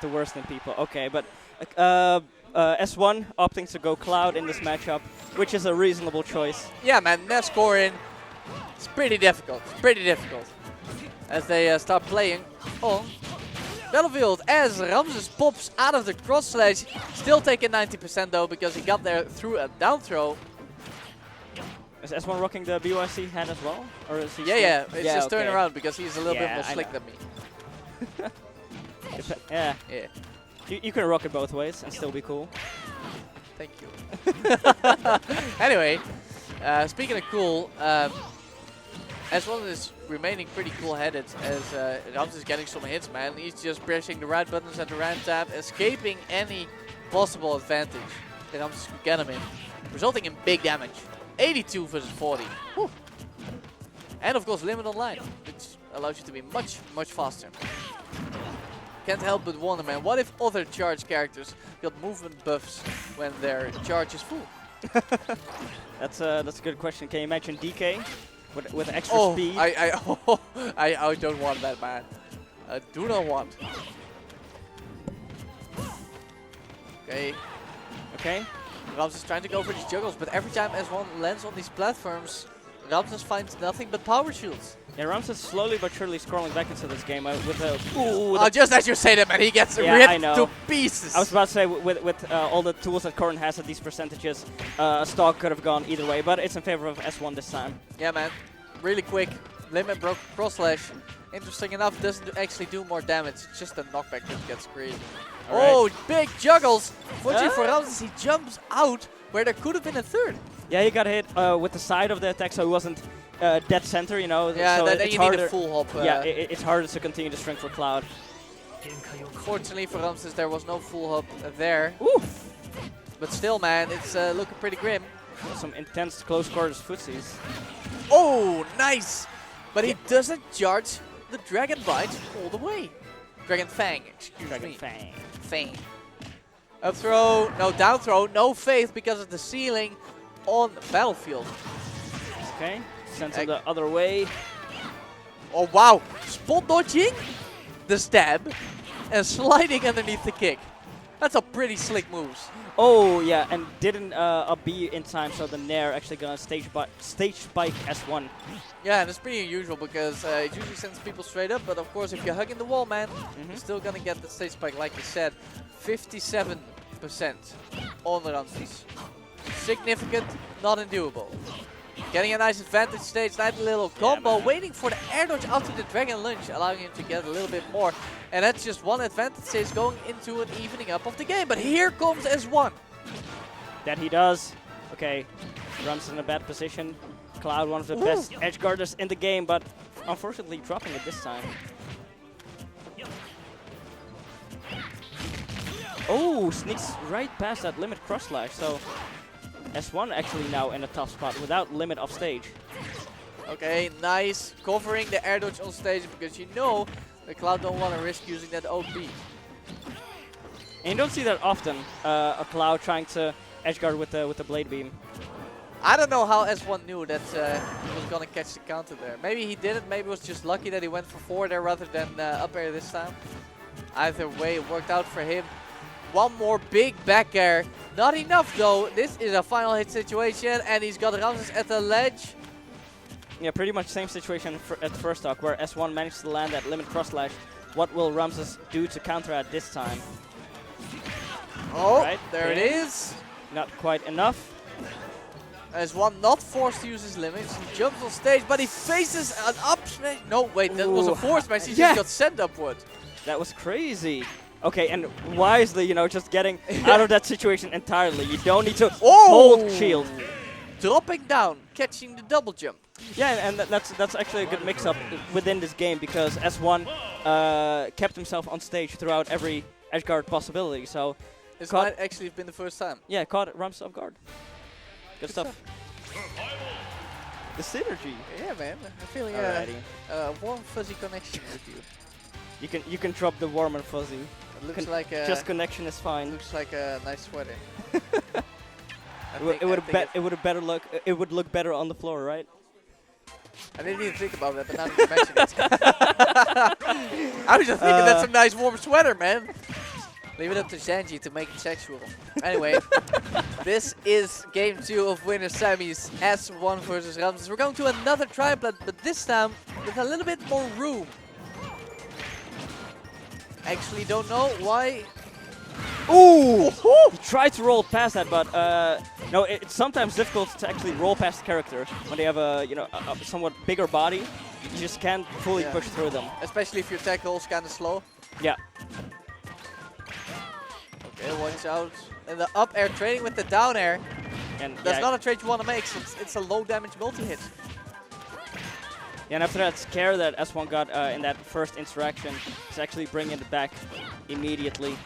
the worst in people. Okay, but S1 opting to go Cloud in this matchup, which is a reasonable choice. Yeah, man, Ness Corrin, it's pretty difficult. Pretty difficult. As they start playing on Battlefield, as Ramses pops out of the cross slash, still taking 90% though, because he got there through a down throw. Is S1 rocking the BYC hand as well? Or is he Yeah, it's just okay. turning around because he's a little bit more I slick know. than me. Yeah, Yeah, you can rock it both ways and still be cool. thank you. Anyway, speaking of cool, S1 is remaining pretty cool-headed as Ramses is getting some hits, man. He's just pressing the right buttons at the right time, escaping any possible advantage that Ramses could get him in, resulting in big damage. 82 versus 40. Whew. And of course limit online, which allows you to be much, much faster. Can't help but wonder, man, what if other charge characters got movement buffs when their charge is full? That's a good question. Can you imagine DK with extra speed? I don't want that, man. I do not want. Okay. Okay. Ramses trying to go for these juggles, but every time S1 lands on these platforms, Ramses finds nothing but power shields. Yeah, Ramses slowly but surely scrolling back into this game with a... Oh, just as you say that, man, he gets Yeah, I ripped know. to pieces. I was about to say, with all the tools that Corrin has at these percentages, a stock could have gone either way, but it's in favor of S1 this time. Yeah, man. Really quick. Limit broke cross slash. Interesting enough, doesn't actually do more damage. It's just a knockback that gets crazy. Oh, big juggles! Fortunately for Ramses, he jumps out where there could have been a third. Yeah, he got hit with the side of the attack, so he wasn't dead center, you know. Yeah, so then it's you harder. need a full hop. Yeah, it's harder to continue the string for Cloud. Fortunately for Ramses, there was no full hop there. Ooh. But still, man, it's looking pretty grim. Some intense close quarters footsies. Oh, nice! But he doesn't charge the Dragon Bite all the way. Dragon Fang, excuse me. Fang. Fang. Up throw, no down throw, no faith because of the ceiling on Battlefield. Okay, sends him the other way. Oh wow, spot dodging the stab and sliding underneath the kick. That's a pretty slick moves. Oh yeah, and didn't up B in time, so the Nair actually gonna stage spike S1. Yeah, and it's pretty unusual because it usually sends people straight up, but of course if you're hugging the wall, man, you're still gonna get the stage spike, like you said. 57% on the Ramses. Significant, not undoable. Getting a nice advantage stage, nice little combo, waiting for the air dodge after the Dragon Lunge, allowing him to get a little bit more. And that's just one advantage stage going into an evening up of the game. But here comes S1. That he does. Okay, Ramses in a bad position. Cloud, one of the best edge guarders in the game, but unfortunately dropping it this time. Oh, sneaks right past that limit cross slash, so S1 actually now in a tough spot without limit off stage. Okay, nice. Covering the air dodge on stage because you know the Cloud don't want to risk using that OP. And you don't see that often, a Cloud trying to edge guard with the blade beam. I don't know how S1 knew that he was going to catch the counter there. Maybe he didn't, maybe it was just lucky that he went for 4 there rather than up air this time. Either way, it worked out for him. One more big back air. Not enough though. This is a final hit situation and he's got Ramses at the ledge. Yeah, pretty much same situation at first stock where S1 managed to land that limit cross slash. What will Ramses do to counter at this time? Oh, right, there it is. Not quite enough. S1 not forced to use his limits. He jumps on stage, but he faces an up smash. No, wait, that was a forward smash. He just got sent upward. That was crazy. Okay, and wisely, you know, just getting out of that situation entirely. You don't need to hold shield. Dropping down, catching the double jump. Yeah, and that's actually a good mix-up within this game because S1 kept himself on stage throughout every edgeguard possibility. So this might actually have been the first time. Yeah, caught Ramses off guard. Good stuff. The synergy. Yeah, man. I'm feeling a warm, fuzzy connection with you. You can drop the warm and fuzzy. It looks like just connection is fine. Looks like a nice sweater. It would look better on the floor, right? I didn't even think about that, but now that you mention it. I was just thinking that's a nice warm sweater, man. Leave it up to Zanji to make it sexual. Anyway, this is game 2 of winner semis, S1 versus Ramses. We're going to another triplet, but this time with a little bit more room. Actually don't know why. Ooh! He tried to roll past that, but no, it's sometimes difficult to actually roll past the character when they have a a somewhat bigger body. You just can't fully push through them. Especially if your tackle's kind of slow. Yeah. Okay, watch out. And the up air trading with the down air. And That's not a trade you want to make since it's a low damage multi-hit. Yeah, and after that scare that S1 got in that first interaction, he's actually bringing it back immediately.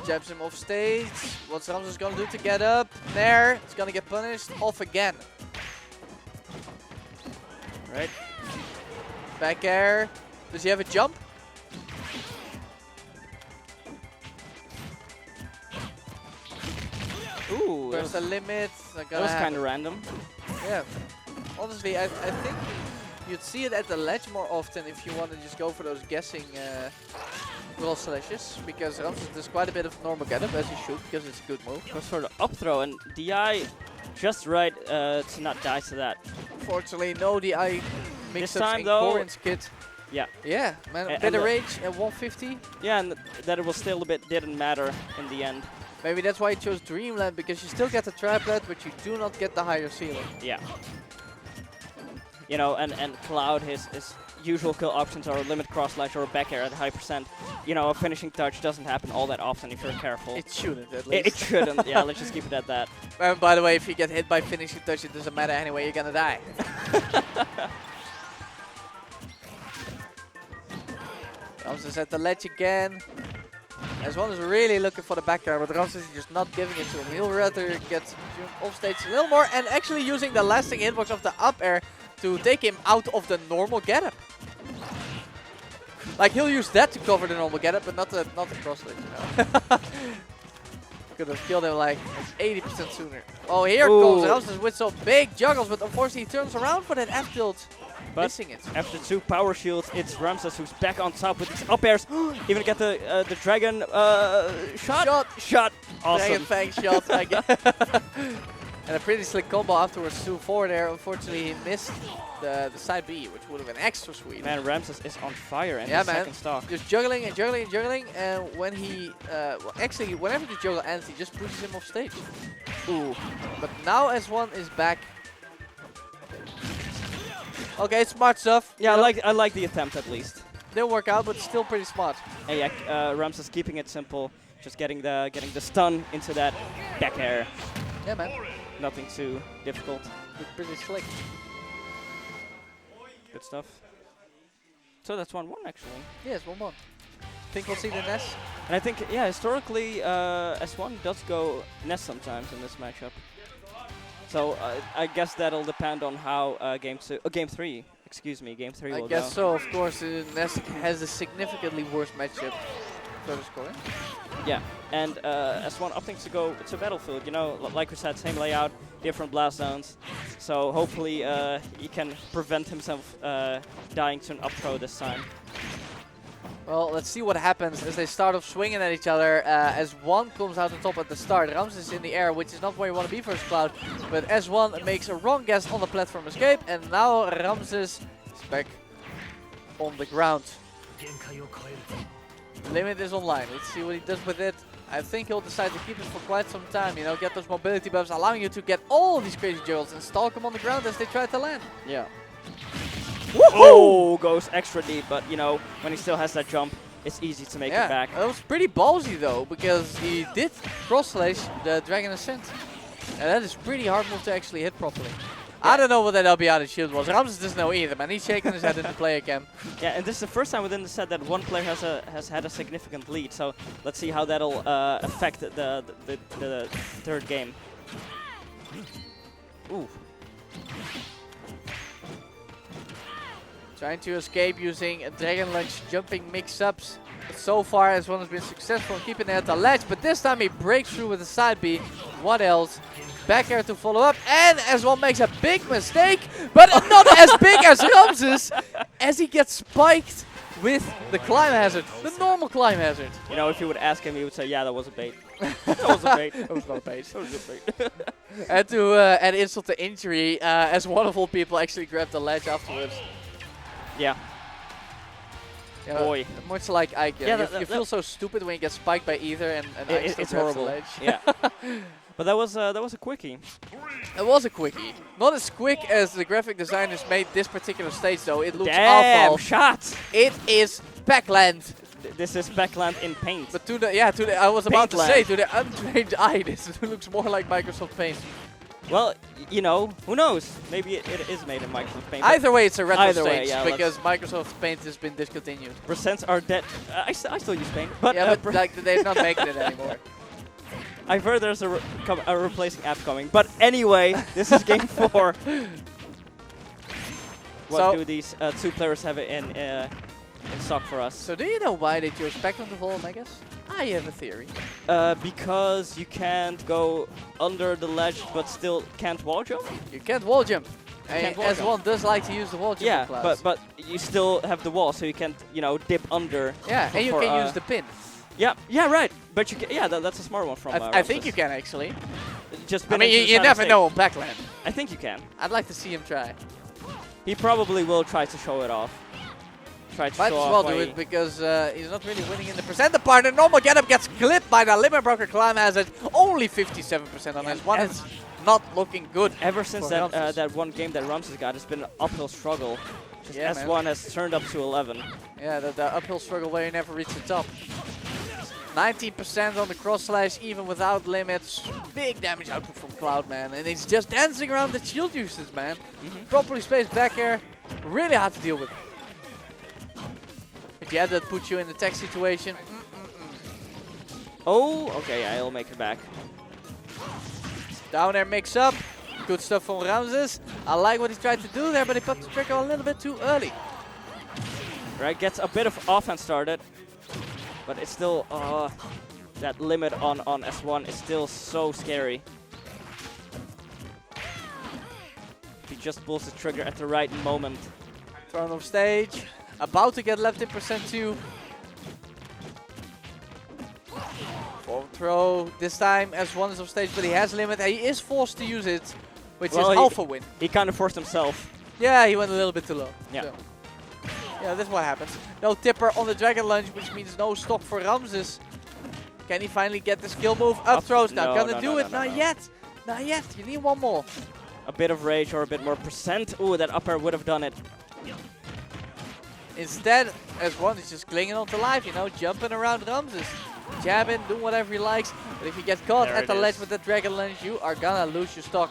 Jabs him off stage. What's Ramses gonna do to get up? There. It's gonna get punished. Off again. Right. Back air. Does he have a jump? Ooh, There's a limit. that was kind of random. Yeah. Honestly, I think you'd see it at the ledge more often if you want to just go for those guessing roll slashes, because Ramses does quite a bit of normal getup, as he should, because it's a good move. Goes for the up throw, and DI just right to not die to that. Fortunately, no DI mix-ups time, in though, Corrin's kit. Yeah. Yeah, man, a bit of rage at 150. Yeah, and that it was still a bit didn't matter in the end. Maybe that's why he chose Dreamland, because you still get the triplet, but you do not get the higher ceiling. Yeah. You know, and Cloud, his usual kill options are a limit cross slash or a back air at high percent. You know, a finishing touch doesn't happen all that often if you're careful. It shouldn't, at least. It shouldn't. Yeah, let's just keep it at that. And by the way, if you get hit by finishing touch, it doesn't matter anyway, you're gonna die. Ramses at the ledge again. S1 is really looking for the back air, but Ramses is just not giving it to him. He'll rather get off stage a little more and actually using the lasting hitbox of the up air to take him out of the normal getup. Like, he'll use that to cover the normal getup, but not the cross ledge, you know. Could have killed him like 80% sooner. Oh, here comes Ramses with some big juggles, but unfortunately he turns around for that F tilt. Missing it. After 2 power shields, it's Ramses who's back on top with his up airs. Even get the dragon shot. Awesome. Dragon Fang shot. And a pretty slick combo afterwards too. Forward there. Unfortunately, he missed the side B, which would have been extra sweet. Man, Ramses is on fire in the second stock. Just juggling and juggling and juggling. And when he, well, actually, whenever the juggle ends, he just pushes him off stage. Ooh. But now S1 is back. Okay, smart stuff. Yeah, I like the attempt at least. Didn't work out, but still pretty smart. And yeah, Ramses keeping it simple, just getting the stun into that back air. Yeah, man. Nothing too difficult. Pretty slick. Good stuff. So that's 1-1 actually. Yes, 1-1. Think we'll see the Ness? And I think, yeah, historically S1 does go Ness sometimes in this matchup. So I guess that'll depend on how game 3 will go. I guess so. Of course, Ness has a significantly worse matchup for the scoring. Yeah, and S1 opting to go to Battlefield. You know, like we said, same layout, different blast zones. So hopefully he can prevent himself dying to an up throw this time. Well, let's see what happens as they start off swinging at each other. S1 comes out on top at the start. Ramses is in the air, which is not where you want to be versus Cloud. But S1 makes a wrong guess on the platform escape. And now Ramses is back on the ground. Limit is online. Let's see what he does with it. I think he'll decide to keep it for quite some time. You know, get those mobility buffs, allowing you to get all these crazy juggles and stalk him on the ground as they try to land. Yeah. Oh, goes extra deep, but you know, when he still has that jump, it's easy to make it back. That was pretty ballsy though, because he did cross slash the Dragon Ascent. And that is pretty hard move to actually hit properly. Yeah. I don't know what that LB out of shield was. Ramses doesn't know either, man. He's shaking his head in the player cam. Yeah, and this is the first time within the set that one player has had a significant lead. So let's see how that'll affect the third game. Ooh. Trying to escape using a Dragon Lunge jumping mix-ups. So far, S1 has been successful in keeping it at the ledge, but this time he breaks through with a side B. What else? Back air to follow up, and S1 makes a big mistake, but not as big as Ramses, as he gets spiked with the climb hazard, the normal climb hazard. You know, if you would ask him, he would say, yeah, that was a bait. That was a bait. That was not a bait. That was a bait. And to add insult to injury, as one of all people actually grabbed the ledge afterwards. Yeah. Yeah, Boy. much like Ike. Yeah, You feel so stupid when you get spiked by either, and Ike still it's grabs horrible. the ledge. Yeah. But that was a quickie. It was a quickie. Not as quick as the graphic designers made this particular stage, though. It looks Damn awful. shot! It is backland. This is backland in paint. But to the I was about to Paintland. say, to the untrained eye, this looks more like Microsoft Paint. Well, you know, who knows? Maybe it is made in Microsoft Paint. but Either way, it's a retro Either way, stage yeah, because Microsoft Paint has been discontinued. percents are dead. I still use Paint, but, Yeah, but like they're not making it anymore. I've heard there's a replacing app coming. But anyway, this is game 4. What So- do these 2 players have in stock for us? So do you know why they chose Spectrum to fall, Megas? I have a theory. Because you can't go under the ledge, but still can't wall jump. You can't wall jump. Can't wall As jump. one does like to use the wall jump Yeah, class. but you still have the wall, so you can't dip under. Yeah, and you for, can use the pin. Yeah, right. But you can, that's a smart one from. I think you can actually. Just I been mean, into the you side never mistake. know on backland. I think you can. I'd like to see him try. He probably will try to show it off. Try to Might show as off well why do he- it because he's not really winning in the percent part. The normal getup gets clipped by the limit broker climb hazard. Only 57% on Yeah, S1. and It's not looking good. Ever since for that Ramses. that one game that Ramses got, it's been an uphill struggle. Just Yeah, S1 has turned up to 11. Yeah, the uphill struggle where you never reach the top. 19% on the cross slash, even without limits. Big damage output from Cloud, man. And he's just dancing around the shield uses, man. Properly spaced back air. Really hard to deal with. But yeah, that puts you in the tech situation. Oh, okay, yeah, he'll make it back. Down air mix up. Good stuff from Ramses. I like what he tried to do there, but he put the trigger a little bit too early. Right, gets a bit of offense started, but it's still that limit on S1 is still so scary. He just pulls the trigger at the right moment. Thrown off stage. About to get left in percent 2. Forward throw. This time S1 is off stage, but he has limit. He is forced to use it, which Well, is alpha win. He kind of forced himself. Yeah, he went a little bit too low. Yeah. So. Yeah, that's what happens. No tipper on the Dragon Lunge, which means no stock for Ramses. Can he finally get the skill move? Up throws now. No, Gonna no, do no, it? no, Not no. yet. Not yet. You need one more. A bit of rage or a bit more percent. Ooh, that upper would have done it. Instead, S1 is just clinging on to life, jumping around Ramses. Jabbing, doing whatever he likes. But if you get caught There at it the ledge is. with the Dragon Lunge, you are gonna lose your stock.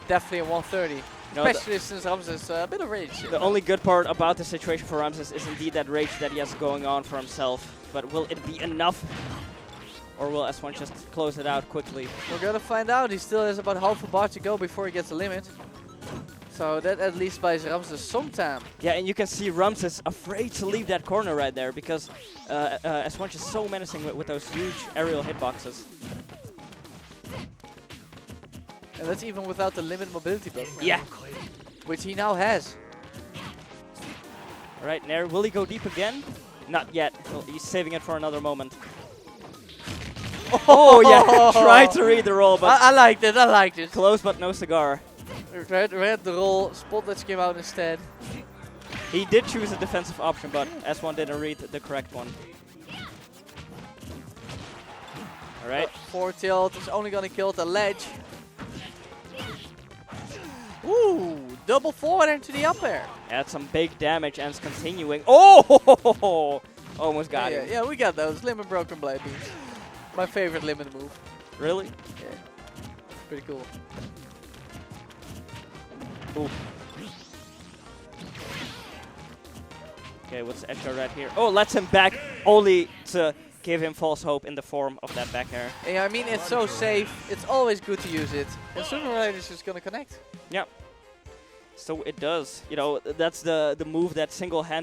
Definitely at 130. No, Especially since Ramses a bit of rage. The only good part about the situation for Ramses is indeed that rage that he has going on for himself. But will it be enough? Or will S1 just close it out quickly? We're gonna find out. He still has about half a bar to go before he gets the limit. So that at least buys Ramses some time. Yeah, and you can see Ramses afraid to leave that corner right there because S1 is so menacing with those huge aerial hitboxes. And that's even without the limit mobility buff. Yeah. Which he now has. All right, Nair, will he go deep again? Not yet. Well, he's saving it for another moment. Oh yeah, tried to read the roll, but I liked it, I liked it. close but no cigar. Read the roll, spot that came out instead. He did choose a defensive option, but S1 didn't read the correct one. All right. Forward tilt is only gonna kill the ledge. Ooh, double forward into the up air. Add some big damage and it's continuing. Oh, almost got him. Yeah, we got those. Limit broken blade beams. My favorite limit move. Really? Yeah. Pretty cool. Ooh. Okay, what's the extra right here? Oh, lets him back only to give him false hope in the form of that back air. Yeah, I mean, it's so safe. It's always good to use it. And sooner or later, it's just gonna connect. Yeah. So it does. You know, that's the move that single-handedly